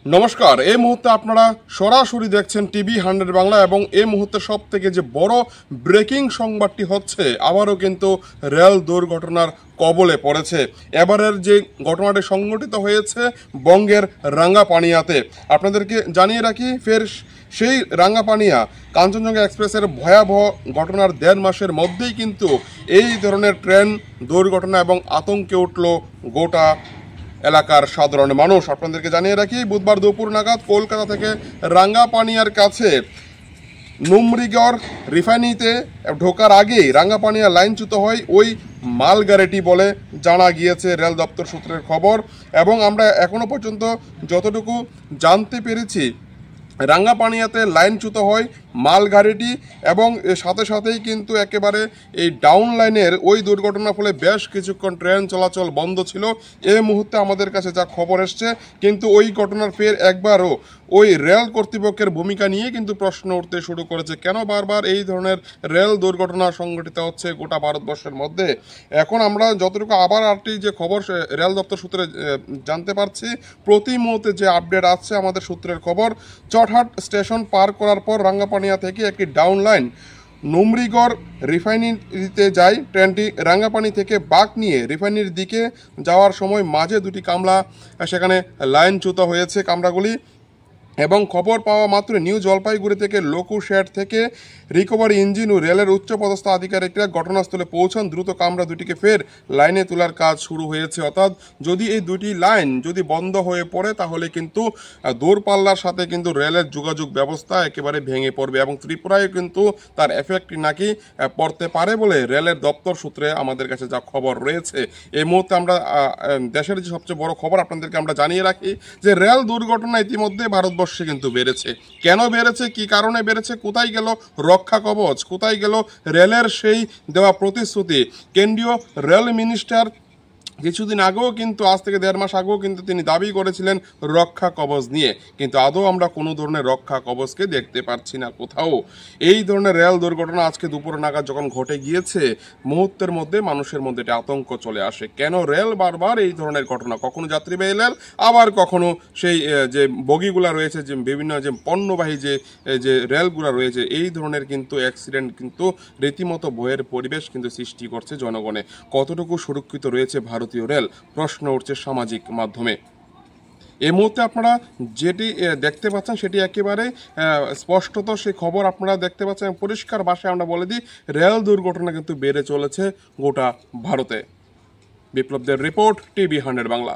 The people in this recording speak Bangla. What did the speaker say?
নমস্কার। এই মুহূর্তে আপনারা সরাসরি দেখছেন টিভি 100 বাংলা এবং এই মুহূর্তে সব থেকে যে বড় ব্রেকিং সংবাদটি হচ্ছে, আবারও কিন্তু রেল দুর্ঘটনার কবলে পড়েছে। এবারের যে ঘটনাটি সংঘটিত হয়েছে বঙ্গের রাঙ্গাপানিয়াতে। আপনাদেরকে জানিয়ে রাখি, ফের সেই রাঙ্গাপানিয়া কাঞ্চনজঙ্ঘা এক্সপ্রেসের ভয়াবহ ঘটনার 1.5 মাসের মধ্যেই কিন্তু এই ধরনের ট্রেন দুর্ঘটনা এবং আতঙ্কে উঠল গোটা এলাকার সাধারণ মানুষ। আপনাদেরকে জানিয়ে রাখি, বুধবার দুপুর নাগাদ কলকাতা থেকে রাঙ্গাপানিয়ার কাছে নুমরিগড় রিফাইনারিতে ঢোকার আগেই রাঙ্গাপানিয়া লাইনচ্যুত হয় ওই মালগাড়িটি বলে জানা গিয়েছে রেল দপ্তর সূত্রের খবর। এবং আমরা এখনো পর্যন্ত যতটুকু জানতে পেরেছি, রাঙ্গাপানিয়াতে লাইনচ্যুত হয় মালগাড়িটি এবং সাথে সাথেই কিন্তু একেবারে এই ডাউন লাইনের ওই দুর্ঘটনার ফলে বেশ কিছুক্ষণ ট্রেন চলাচল বন্ধ ছিল। এই মুহূর্তে আমাদের কাছে যা খবর এসছে, কিন্তু ওই ঘটনার ফের একবারও ওই রেল কর্তৃপক্ষের ভূমিকা নিয়ে কিন্তু প্রশ্ন উঠতে শুরু করেছে। কেন বারবার এই ধরনের রেল দুর্ঘটনা সংঘটিত হচ্ছে গোটা ভারতবর্ষের মধ্যে? এখন আমরা যতটুকু আবার আরটি যে খবর রেল দপ্তর সূত্রে জানতে পারছি, প্রতি মুহূর্তে যে আপডেট আসছে আমাদের সূত্রের খবর, চটহাট স্টেশন পার করার পর রাঙ্গাপানিয়া থেকে একটি ডাউন লাইন নুমরিগড় রিফাইনারিতে যায়। ট্রেনটি রাঙ্গাপানি থেকে বাঁক নিয়ে রিফাইনারির দিকে যাওয়ার সময় মাঝে দুটি কামরা সেখানে লাইনচ্যুত হয়েছে কামরাগুলি। এবং খবর পাওয়া মাত্র নিউ জলপাইগুড়ি থেকে লোকো শেড থেকে রিকভারি ইঞ্জিন ও রেলের উচ্চপদস্থ আধিকারিকরা ঘটনাস্থলে পৌঁছান। দ্রুত কামরা দুটিকে ফের লাইনে তোলার কাজ শুরু হয়েছে। অর্থাৎ যদি এই দুটি লাইন যদি বন্ধ হয়ে পড়ে, তাহলে কিন্তু দূরপাল্লার সাথে কিন্তু রেলের যোগাযোগ ব্যবস্থা একেবারে ভেঙে পড়বে এবং ত্রিপুরায় কিন্তু তার এফেক্ট নাকি পড়তে পারে বলে রেলের দপ্তর সূত্রে আমাদের কাছে যা খবর রয়েছে। এই মুহূর্তে আমরা দেশের যে সবচেয়ে বড় খবর আপনাদেরকে আমরা জানিয়ে রাখি যে রেল দুর্ঘটনা ইতিমধ্যে ভারতবর্ষে কিন্তু বেড়েছে। কেন বেড়েছে, কি কারণে বেড়েছে, কোথায় গেল রক্ষা কবচ, কোথায় গেল রেলের সেই দেওয়া প্রতিশ্রুতি? কেন্দ্রীয় রেল মিনিস্টার কিছুদিন আগেও কিন্তু, আজ থেকে 1.5 মাস আগেও কিন্তু তিনি দাবি করেছিলেন রক্ষা কবচ নিয়ে, কিন্তু আদৌ আমরা কোনো ধরনের রক্ষা কবচকে দেখতে পাচ্ছি না কোথাও। এই ধরনের রেল দুর্ঘটনা আজকে দুপুর নাগাদ যখন ঘটে গিয়েছে, মুহূর্তের মধ্যে মানুষের মধ্যে একটা আতঙ্ক চলে আসে। কেন রেল বারবার এই ধরনের ঘটনা, কখনো যাত্রীবাহী রেল, আবার কখনো সেই যে বগিগুলা রয়েছে, যে বিভিন্ন যে পণ্যবাহী যে রেলগুলা রয়েছে, এই ধরনের কিন্তু অ্যাক্সিডেন্ট কিন্তু রীতিমতো ভয়ের পরিবেশ কিন্তু সৃষ্টি করছে জনগণে। কতটুকু সুরক্ষিত রয়েছে ভারতীয় রেল, প্রশ্ন উঠছে সামাজিক মাধ্যমে। এই মুহূর্তে আপনারা যেটি দেখতে পাচ্ছেন সেটি একেবারে স্পষ্টত সেই খবর আপনারা দেখতে পাচ্ছেন। পরিষ্কার ভাষায় আমরা বলে দিই, রেল দুর্ঘটনা কিন্তু বেড়ে চলেছে গোটা ভারতে। বিপ্লবদের রিপোর্ট, টিভি 100 বাংলা।